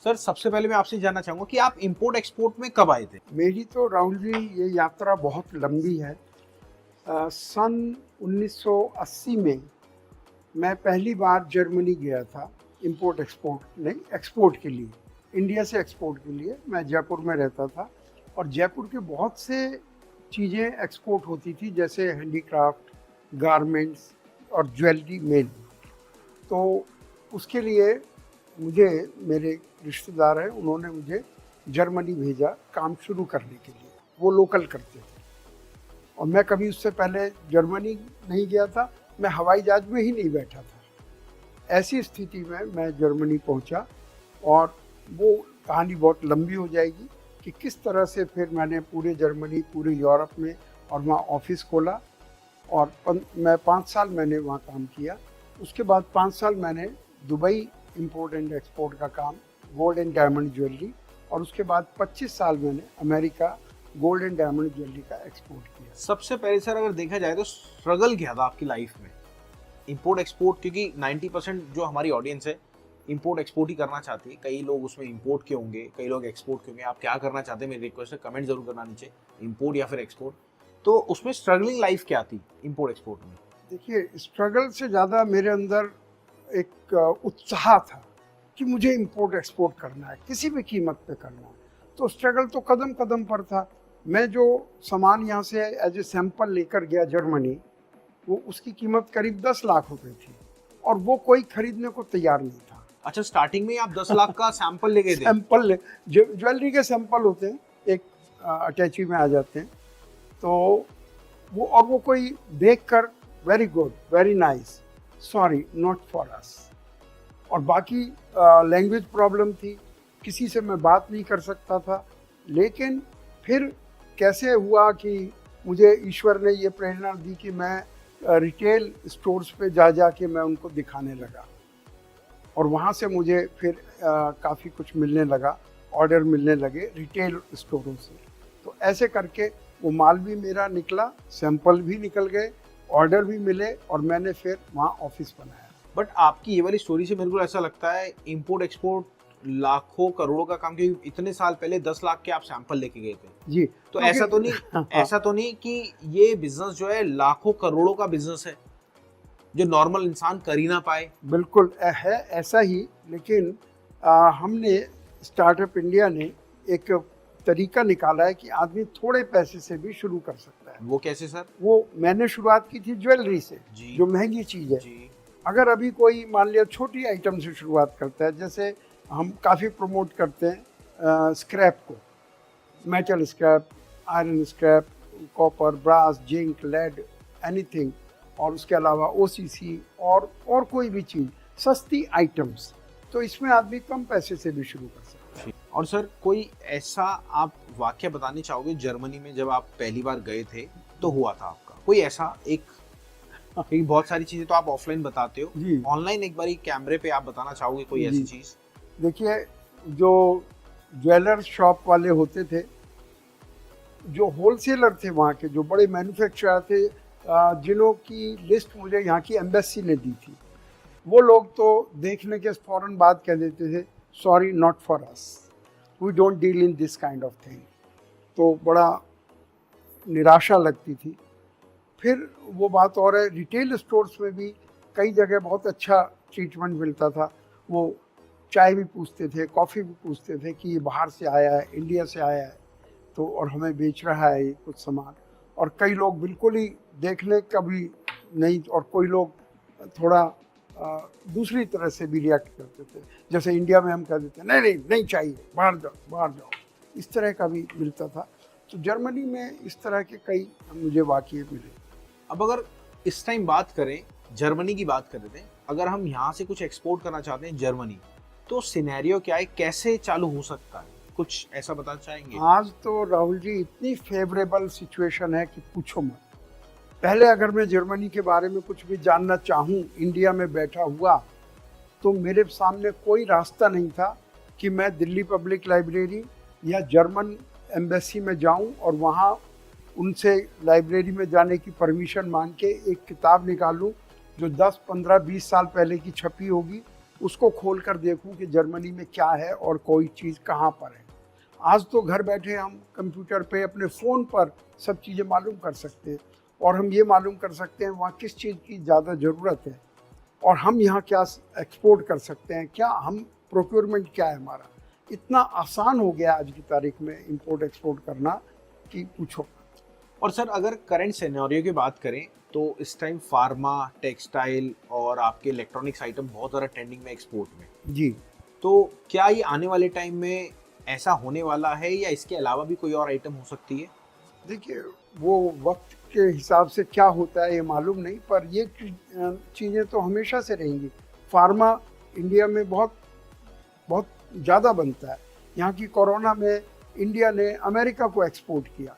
Sir सबसे पहले मैं आपसे जानना चाहूंगा कि आप इंपोर्ट एक्सपोर्ट में कब आए थे? मेरी तो राहुल जी ये यात्रा बहुत लंबी है। सन 1980 में मैं पहली बार जर्मनी गया था। इंपोर्ट एक्सपोर्ट नहीं, एक्सपोर्ट के लिए, इंडिया से एक्सपोर्ट के लिए। मैं जयपुर में रहता था और जयपुर के बहुत से चीज़ें एक्सपोर्ट होती थी, जैसे हैंडीक्राफ्ट, गारमेंट्स और ज्वेलरी मेन। तो उसके लिए मुझे, मेरे रिश्तेदार हैं, उन्होंने मुझे जर्मनी भेजा काम शुरू करने के लिए। वो लोकल करते थे और मैं कभी उससे पहले जर्मनी नहीं गया था, मैं हवाई जहाज में ही नहीं बैठा था। ऐसी स्थिति में मैं जर्मनी पहुंचा और वो कहानी बहुत लंबी हो जाएगी कि किस तरह से फिर मैंने पूरे जर्मनी, पूरे यूरोप में और वहाँ ऑफिस खोला और मैं 5 साल मैंने वहाँ काम किया। उसके बाद 5 साल मैंने दुबई इंपोर्ट एंड एक्सपोर्ट का काम, गोल्ड एंड डायमंड ज्वेलरी, और उसके बाद 25 साल मैंने America gold and diamond jewellery का एक्सपोर्ट किया। सबसे पहले सर अगर देखा जाए तो स्ट्रगल क्या था आपकी लाइफ में इंपोर्ट एक्सपोर्ट, क्योंकि 90% जो हमारी ऑडियंस है इंपोर्ट एक्सपोर्ट ही करना चाहती है। कई लोग उसमें इंपोर्ट के होंगे, कई लोग एक्सपोर्ट के होंगे। आप क्या करना चाहते हैं, मेरी रिक्वेस्ट है कमेंट जरूर करना नीचे, इंपोर्ट या फिर एक्सपोर्ट। तो उसमें स्ट्रगलिंग लाइफ क्या थी इंपोर्ट एक्सपोर्ट में? देखिए, स्ट्रगल से ज़्यादा मेरे अंदर एक उत्साह था कि मुझे इंपोर्ट एक्सपोर्ट करना है, किसी भी कीमत पे करना है। तो स्ट्रगल तो कदम कदम पर था। मैं जो सामान यहाँ से एज ए सैंपल लेकर गया जर्मनी, वो उसकी कीमत करीब 10 लाख रुपए थी और वो कोई खरीदने को तैयार नहीं था। अच्छा, स्टार्टिंग में आप 10 लाख का सैंपल लेके थे? सैंपल, ज्वेलरी के सैंपल होते हैं, एक अटैची में आ जाते हैं। तो वो कोई देखकर very good, very nice, sorry not for अस। और बाकी लैंग्वेज प्रॉब्लम थी, किसी से मैं बात नहीं कर सकता था। लेकिन फिर कैसे हुआ कि मुझे ईश्वर ने ये प्रेरणा दी कि मैं रिटेल स्टोर्स पे जा के मैं उनको दिखाने लगा और वहाँ से मुझे फिर काफ़ी कुछ मिलने लगा, ऑर्डर मिलने लगे रिटेल स्टोरों से। तो ऐसे करके वो माल भी मेरा निकला, सैंपल भी निकल गए, ऑर्डर भी मिले और मैंने फिर वहाँ ऑफिस बनाया। बट आपकी ये वाली स्टोरी से मेरे को ऐसा लगता है इंपोर्ट एक्सपोर्ट लाखों करोड़ों का काम, क्योंकि इतने साल पहले 10 लाख के आप सैंपल लेके गए थे। जी, तो ऐसा तो नहीं ऐसा तो नहीं कि ये बिजनेस जो है लाखों करोड़ों का बिजनेस है जो नॉर्मल इंसान कर ही ना पाए? बिल्कुल है ऐसा ही। लेकिन हमने स्टार्टअप इंडिया ने एक तरीका निकाला है कि आदमी थोड़े पैसे से भी शुरू कर सकता है। वो कैसे सर? वो मैंने शुरुआत की थी ज्वेलरी से, जी, जो महंगी चीज़ है। जी, अगर अभी कोई मान लिया छोटी आइटम से शुरुआत करता है, जैसे हम काफ़ी प्रमोट करते हैं स्क्रैप को, metal scrap, iron scrap, copper, brass, zinc, lead, anything, और उसके अलावा ओसीसी और कोई भी चीज़, सस्ती आइटम्स, तो इसमें आदमी कम पैसे से भी शुरू कर सकता है। और सर कोई ऐसा आप वाक्य बताने चाहोगे जर्मनी में जब आप पहली बार गए थे तो हुआ था आपका कोई ऐसा एक, क्योंकि बहुत सारी चीजें तो आप ऑफलाइन बताते हो, जी, ऑनलाइन एक बारी कैमरे पे आप बताना चाहोगे कोई ऐसी चीज? देखिए, जो ज्वेलर शॉप वाले होते थे, जो होलसेलर थे वहाँ के, जो बड़े मैन्युफैक्चरर थे, जिन्हों की लिस्ट मुझे यहाँ की एम्बेसी ने दी थी, वो लोग तो देखने के फौरन बाद कह देते थे, sorry not for us, we don't deal in this kind of thing. तो बड़ा निराशा लगती थी। फिर वो बात और है, रिटेल स्टोर्स में भी कई जगह बहुत अच्छा ट्रीटमेंट मिलता था। वो चाय भी पूछते थे, कॉफ़ी भी पूछते थे कि ये बाहर से आया है, इंडिया से आया है, तो और हमें बेच रहा है ये कुछ सामान। और कई लोग बिल्कुल ही देखने का भी नहीं, और कोई लोग थोड़ा दूसरी तरह से भी रिएक्ट करते थे। जैसे इंडिया में हम कह देते नहीं नहीं नहीं चाहिए, बाहर जाओ बाहर जाओ, इस तरह का भी मिलता था। तो जर्मनी में इस तरह के कई मुझे वाक़ये मिले। अब अगर इस टाइम बात करें, जर्मनी की बात कर रहे थे, अगर हम यहाँ से कुछ एक्सपोर्ट करना चाहते हैं जर्मनी, तो सिनेरियो क्या है, कैसे चालू हो सकता है, कुछ ऐसा बताना चाहेंगे? आज तो राहुल जी इतनी फेवरेबल सिचुएशन है कि पूछो मत। पहले अगर मैं जर्मनी के बारे में कुछ भी जानना चाहूँ इंडिया में बैठा हुआ, तो मेरे सामने कोई रास्ता नहीं था कि मैं दिल्ली पब्लिक लाइब्रेरी या जर्मन एम्बेसी में जाऊं और वहाँ उनसे लाइब्रेरी में जाने की परमिशन मांग के एक किताब निकालूं जो 10, 15, 20 साल पहले की छपी होगी उसको खोल कर देखूं कि जर्मनी में क्या है और कोई चीज़ कहाँ पर है। आज तो घर बैठे हम कंप्यूटर पे अपने फ़ोन पर सब चीज़ें मालूम कर सकते हैं और हम ये मालूम कर सकते हैं वहाँ किस चीज़ की ज़्यादा ज़रूरत है और हम यहाँ क्या एक्सपोर्ट कर सकते हैं, क्या हम प्रोक्योरमेंट क्या है हमारा। इतना आसान हो गया आज की तारीख में इंपोर्ट एक्सपोर्ट करना कि पूछो। और सर अगर करंट सिनेरियो की बात करें तो इस टाइम फार्मा, टेक्सटाइल और आपके इलेक्ट्रॉनिक्स आइटम बहुत ज़्यादा ट्रेंडिंग में एक्सपोर्ट में। जी, तो क्या ये आने वाले टाइम में ऐसा होने वाला है या इसके अलावा भी कोई और आइटम हो सकती है? देखिए वो वक्त के हिसाब से क्या होता है ये मालूम नहीं, पर ये चीज़ें तो हमेशा से रहेंगी। फार्मा इंडिया में बहुत बहुत ज़्यादा बनता है। यहाँ की कोरोना में इंडिया ने अमेरिका को एक्सपोर्ट किया।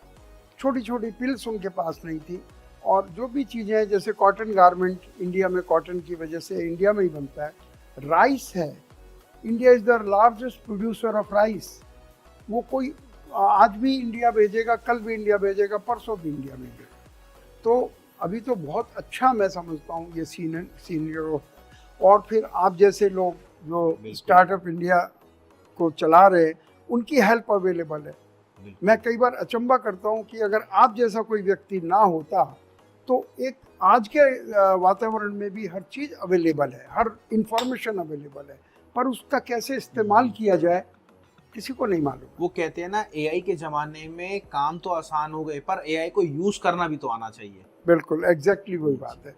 छोटी छोटी पिल्स उनके पास नहीं थी और जो भी चीज़ें हैं जैसे कॉटन गारमेंट, इंडिया में कॉटन की वजह से इंडिया में ही बनता है। राइस है, India is the largest producer of rice. वो कोई आज भी इंडिया भेजेगा, कल भी इंडिया भेजेगा, परसों भी इंडिया भेजेगा। तो अभी तो बहुत अच्छा मैं समझता हूँ ये सीनियर। और फिर आप जैसे लोग जो स्टार्टअप इंडिया को चला रहे हैं उनकी हेल्प अवेलेबल है। मैं कई बार अचंभा करता हूँ कि अगर आप जैसा कोई व्यक्ति ना होता तो एक आज के वातावरण में भी हर चीज़ अवेलेबल है, हर इंफॉर्मेशन अवेलेबल है, पर उसका कैसे इस्तेमाल किया जाए किसी को नहीं मालूम। वो कहते हैं ना एआई के ज़माने में काम तो आसान हो गए पर एआई को यूज़ करना भी तो आना चाहिए। बिल्कुल एग्जैक्टली वही बात है।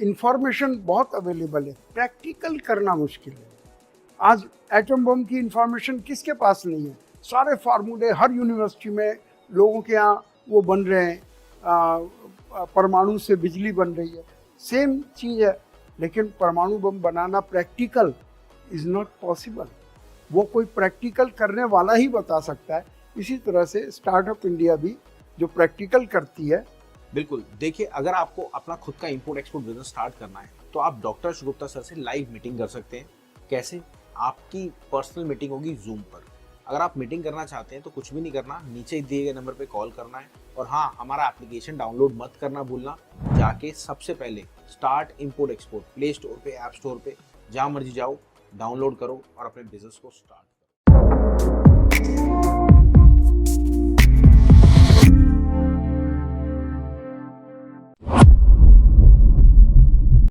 इंफॉर्मेशन बहुत अवेलेबल है, प्रैक्टिकल करना मुश्किल है। आज एटम बम की इंफॉर्मेशन किसके पास नहीं है? सारे फार्मूले हर यूनिवर्सिटी में लोगों के यहाँ वो बन रहे हैं, परमाणु से बिजली बन रही है, सेम चीज़ है। लेकिन परमाणु बम बनाना प्रैक्टिकल इज़ नॉट पॉसिबल। वो कोई प्रैक्टिकल करने वाला ही बता सकता है। इसी तरह से स्टार्टअप इंडिया भी जो प्रैक्टिकल करती है। बिल्कुल, देखिए अगर आपको अपना खुद का इंपोर्ट एक्सपोर्ट बिजनेस स्टार्ट करना है तो आप डॉक्टर गुप्ता सर से लाइव मीटिंग कर सकते हैं। कैसे? आपकी पर्सनल मीटिंग होगी जूम पर। अगर आप मीटिंग करना चाहते हैं तो कुछ भी नहीं करना, नीचे दिए गए नंबर पे कॉल करना है। और हाँ, हमारा एप्लीकेशन डाउनलोड मत करना भूलना। जाके सबसे पहले start import export play store पे, ऐप स्टोर पे, जहाँ मर्जी जाओ, डाउनलोड करो और अपने बिजनेस को स्टार्ट